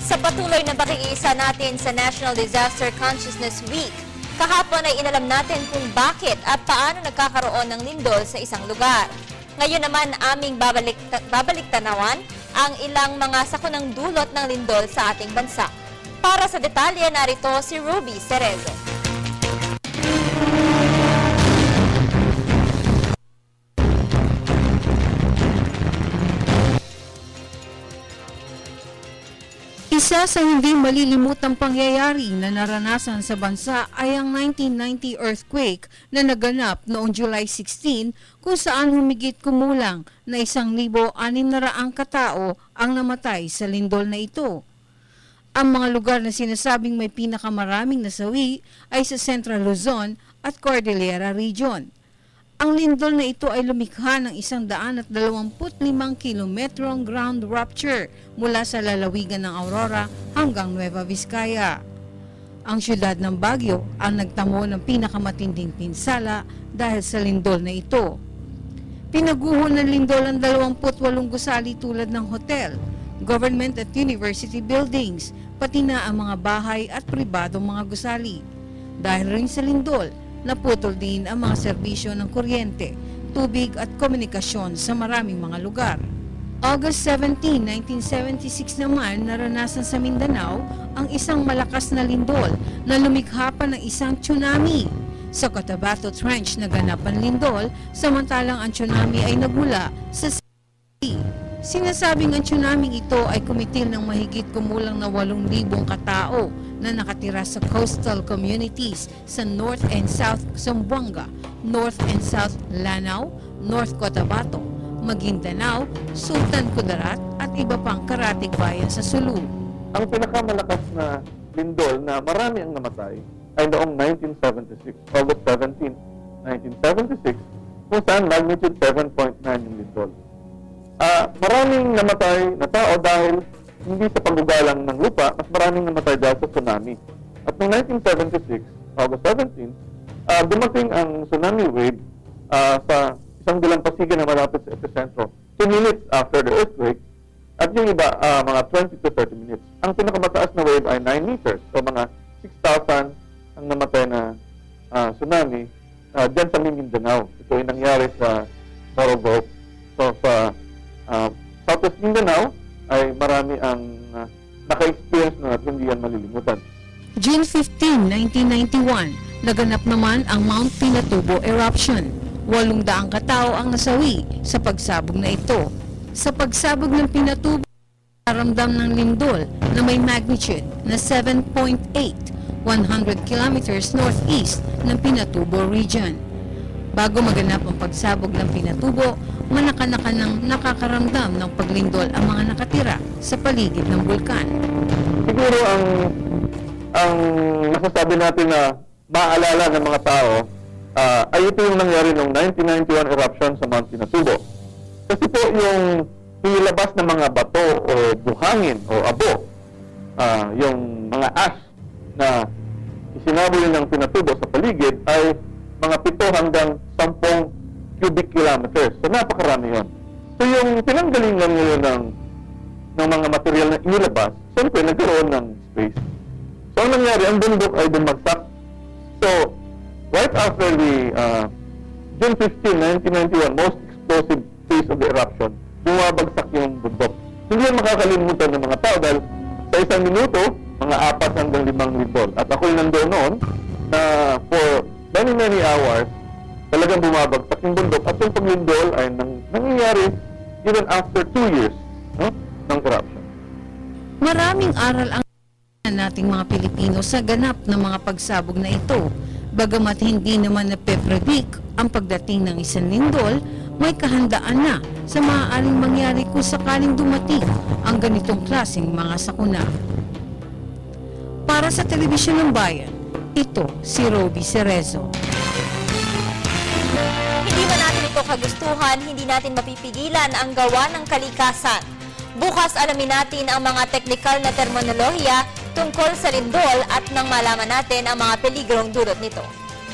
Sa patuloy na pakikiisa natin sa National Disaster Consciousness Week, kahapon ay inalam natin kung bakit at paano nagkakaroon ng lindol sa isang lugar. Ngayon naman aming babalik-tanawan ang ilang mga sakunang dulot ng lindol sa ating bansa. Para sa detalye, narito si Ruby Cerezo. Isa sa hindi malilimutang pangyayari na naranasan sa bansa ay ang 1990 earthquake na naganap noong July 16 kung saan humigit kumulang na 1,600 katao ang namatay sa lindol na ito. Ang mga lugar na sinasabing may pinakamaraming nasawi ay sa Central Luzon at Cordillera Region. Ang lindol na ito ay lumikha ng 125 kilometrong ground rupture mula sa lalawigan ng Aurora hanggang Nueva Vizcaya. Ang siyudad ng Baguio ang nagtamo ng pinakamatinding pinsala dahil sa lindol na ito. Pinaguho ng lindol ang 28 gusali tulad ng hotel, government at university buildings, pati na ang mga bahay at pribadong mga gusali. Dahil rin sa lindol, naputol din ang mga serbisyo ng kuryente, tubig at komunikasyon sa maraming mga lugar. August 17, 1976 naman naranasan sa Mindanao ang isang malakas na lindol na lumikha pa ng isang tsunami. Sa Cotabato Trench naganap ang lindol, samantalang ang tsunami ay nagmula sa sea. Sinasabing ang tsunami ito ay kumitil ng mahigit kumulang na 8,000 katao na nakatira sa coastal communities sa North and South Zamboanga, North and South Lanao, North Cotabato, Maguindanao, Sultan Kudarat at iba pang karatig bayan sa Sulu. Ang pinakamalakas na lindol na marami ang namatay ay noong 1976, August 17, 1976, kung saan magnitude 7.9 yung lindol. Maraming namatay na tao dahil hindi sa paggugalang ng lupa, mas maraming namatay dahil sa tsunami. At noong 1976, August 17, dumating ang tsunami wave sa isang dalampasigan na malapit sa epicentro 2 minutes after the earthquake, at yung iba, mga 20 to 30 minutes. Ang pinakamataas na wave ay 9 meters, so mga 6,000 ang namatay na tsunami dyan sa Mindanao. Ito ay nangyari sa Morogoro. So sa Southwest Mindanao ay marami ang naka-experience na at hindi yan malilimutan. June 15, 1991, naganap naman ang Mount Pinatubo eruption. 800 katao ang nasawi sa pagsabog na ito. Sa pagsabog ng Pinatubo, naramdam ng lindol na may magnitude na 7.8, 100 kilometers northeast ng Pinatubo region. Bago maganap ang pagsabog ng Pinatubo, manaka-naka nang nakakaramdam ng paglindol ang mga nakatira sa paligid ng bulkan. Siguro ang masasabi natin na maaalala ng mga tao ay ito yung nangyari noong 1991 eruption sa Mount Pinatubo. Kasi po yung nilabas ng mga bato o buhangin o abo, yung mga ash na isinaboy ng Pinatubo sa paligid ay mga 7 hanggang 10 cubic kilometers. So, napakarami yun. So, yung pinanggaling lang ngayon ng mga material na inilabas, siyempre, nagkaroon ng space. So, ang nangyari, ang bundok ay bumagsak. So, right after the June 15, 1991, most explosive phase of the eruption, bumabagsak yung bundok. Hindi yan makakalimutan ng mga tao dahil sa isang minuto, mga 4 hanggang 5 lindol. At ako'y nandoon noon na for many hours, talagang bumabagsak yung bundok at yung paglindol ay nangyayari even after 2 years ng eruption. Maraming aral ang nating mga Pilipino sa ganap ng mga pagsabog na ito. Bagamat hindi naman nape-predict ang pagdating ng isang lindol, may kahandaan na sa maaaring mangyari kung sakaling dumating ang ganitong klaseng mga sakuna. Para sa Telebisyon ng Bayan, ito si Ruby Cerezo. Hindi man natin ito kagustuhan, hindi natin mapipigilan ang gawa ng kalikasan. Bukas alamin natin ang mga teknikal na terminolohiya tungkol sa lindol at nang malaman natin ang mga peligrong dulot nito.